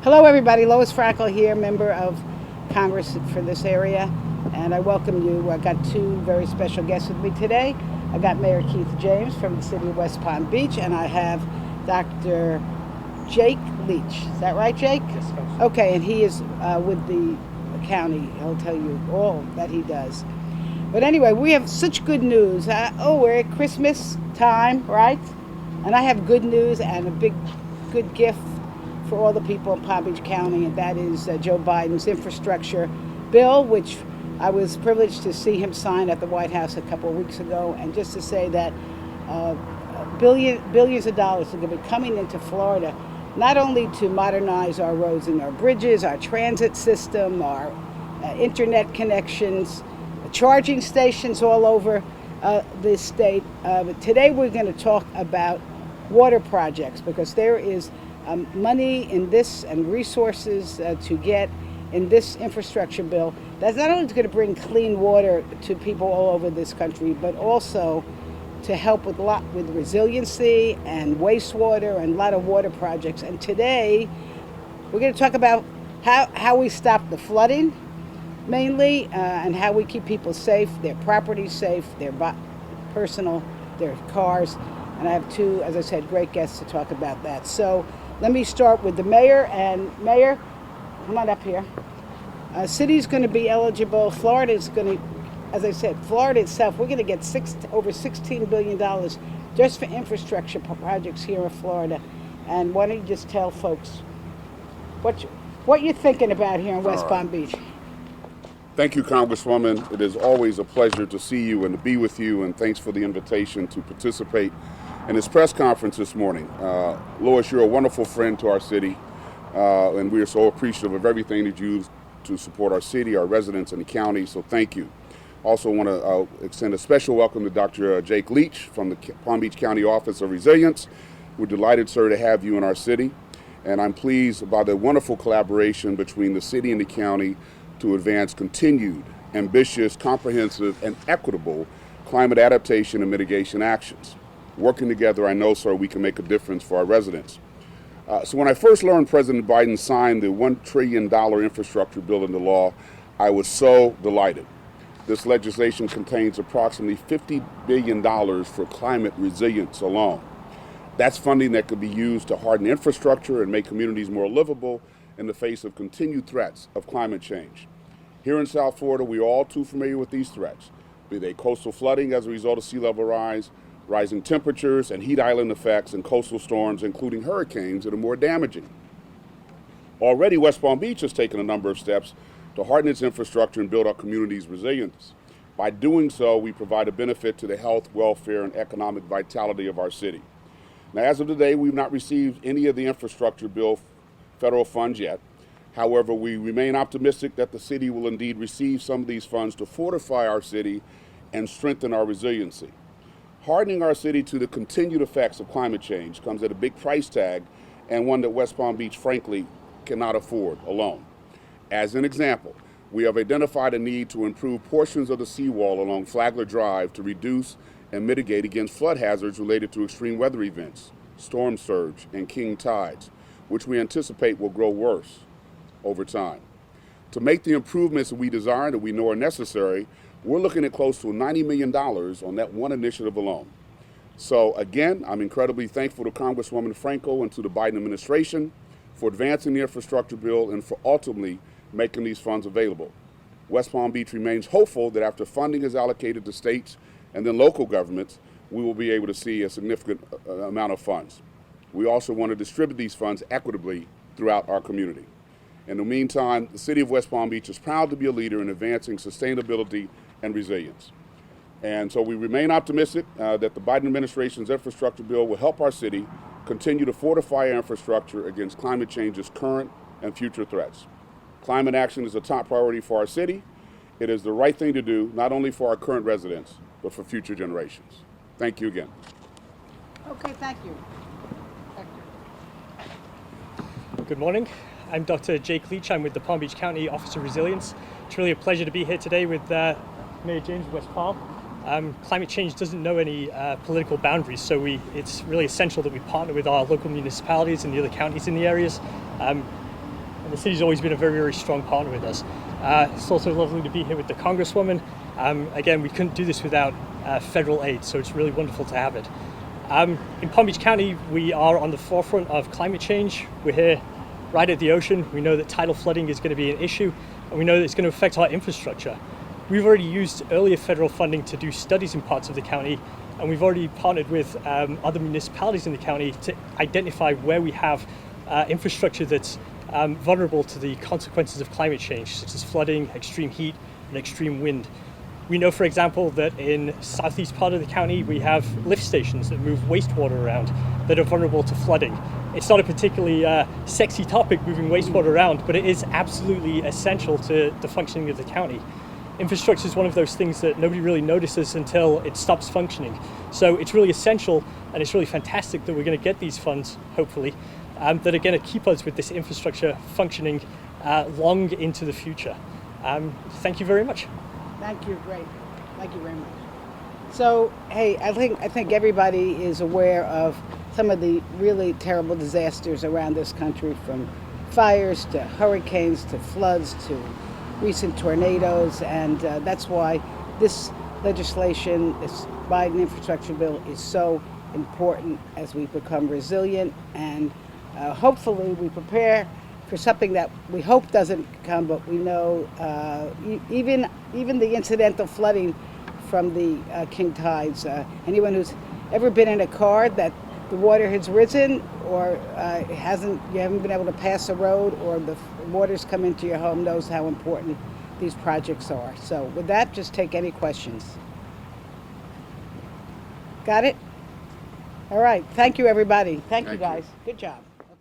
Hello everybody, Lois Frankel here, member of Congress for this area, and I welcome you. I got two very special guests with me today. I got Mayor Keith James from the city of West Palm Beach, and I have Dr. Jake Leech. Is that right, Jake? Yes, Coach. Okay, and he is with the county. He'll tell you all that he does. But anyway, we have such good news. We're at Christmas time, right? And I have good news and a good gift for all the people in Palm Beach County, and that is Joe Biden's infrastructure bill, which I was privileged to see him sign at the White House a couple of weeks ago. And just to say that billions of dollars are going to be coming into Florida, not only to modernize our roads and our bridges, our transit system, our internet connections, charging stations all over this state. But today we're going to talk about water projects, because there is money in this and resources to get in this infrastructure bill that's not only going to bring clean water to people all over this country, but also to help with resiliency and wastewater and a lot of water projects. And today we're going to talk about how we stop the flooding mainly, and how we keep people safe, their property safe, their personal, their cars. And I have two, as I said, great guests to talk about that. So let me start with the mayor. And Mayor, come on up here. City's going to be eligible. Florida is going to, as I said, Florida itself, we're going to get over $16 billion just for infrastructure projects here in Florida. And why don't you just tell folks what you're thinking about here in West Palm Beach? Thank you, Congresswoman. It is always a pleasure to see you and to be with you, and thanks for the invitation to participate in this press conference this morning. Lois, you're a wonderful friend to our city, and we are so appreciative of everything that you do to support our city, our residents, and the county, so thank you. Also want to extend a special welcome to Dr. Jake Leech from the Palm Beach County Office of Resilience. We're delighted, sir, to have you in our city, and I'm pleased by the wonderful collaboration between the city and the county to advance continued, ambitious, comprehensive, and equitable climate adaptation and mitigation actions. Working together, I know, sir, we can make a difference for our residents. So when I first learned President Biden signed the $1 trillion infrastructure bill into law, I was so delighted. This legislation contains approximately $50 billion for climate resilience alone. That's funding that could be used to harden infrastructure and make communities more livable in the face of continued threats of climate change. Here in South Florida, we are all too familiar with these threats, be they coastal flooding as a result of sea level rise, rising temperatures and heat island effects, and coastal storms, including hurricanes, that are more damaging. Already, West Palm Beach has taken a number of steps to harden its infrastructure and build our community's resilience. By doing so, we provide a benefit to the health, welfare, and economic vitality of our city. Now, as of today, we've not received any of the infrastructure bill federal funds yet. However, we remain optimistic that the city will indeed receive some of these funds to fortify our city and strengthen our resiliency. Hardening our city to the continued effects of climate change comes at a big price tag, and one that West Palm Beach, frankly, cannot afford alone. As an example, we have identified a need to improve portions of the seawall along Flagler Drive to reduce and mitigate against flood hazards related to extreme weather events, storm surge, and king tides, which we anticipate will grow worse over time. To make the improvements that we desire and that we know are necessary, we're looking at close to $90 million on that one initiative alone. So again, I'm incredibly thankful to Congresswoman Frankel and to the Biden administration for advancing the infrastructure bill and for ultimately making these funds available. West Palm Beach remains hopeful that after funding is allocated to states and then local governments, we will be able to see a significant amount of funds. We also want to distribute these funds equitably throughout our community. In the meantime, the city of West Palm Beach is proud to be a leader in advancing sustainability and resilience. And so we remain optimistic that the Biden administration's infrastructure bill will help our city continue to fortify our infrastructure against climate change's current and future threats. Climate action is a top priority for our city. It is the right thing to do, not only for our current residents, but for future generations. Thank you again. Okay, thank you. Good morning. I'm Dr. Jake Leech. I'm with the Palm Beach County Office of Resilience. It's really a pleasure to be here today with Mayor James of West Palm. Climate change doesn't know any political boundaries, so it's really essential that we partner with our local municipalities and the other counties in the areas. and the city's always been a very, very strong partner with us. It's also lovely to be here with the Congresswoman. Again, we couldn't do this without federal aid, so it's really wonderful to have it. In Palm Beach County, we are on the forefront of climate change. We're here right at the ocean. We know that tidal flooding is going to be an issue, and we know that it's going to affect our infrastructure. We've already used earlier federal funding to do studies in parts of the county, and we've already partnered with other municipalities in the county to identify where we have infrastructure that's vulnerable to the consequences of climate change, such as flooding, extreme heat, and extreme wind. We know, for example, that in southeast part of the county, we have lift stations that move wastewater around that are vulnerable to flooding. It's not a particularly sexy topic, moving wastewater around, but it is absolutely essential to the functioning of the county. Infrastructure is one of those things that nobody really notices until it stops functioning. So it's really essential, and it's really fantastic that we're going to get these funds, hopefully, that are going to keep us with this infrastructure functioning long into the future. Thank you very much. Thank you, great. Thank you very much. So, hey, I think everybody is aware of some of the really terrible disasters around this country, from fires to hurricanes to floods to recent tornadoes, and that's why this legislation, this Biden infrastructure bill, is so important as we become resilient, and hopefully we prepare for something that we hope doesn't come, but we know even the incidental flooding from the king tides. Anyone who's ever been in a car that the water has risen, or you haven't been able to pass a road, or the water's come into your home, knows how important these projects are. So with that, just take any questions. Got it? All right. Thank you, everybody. Thank you, guys. Good job.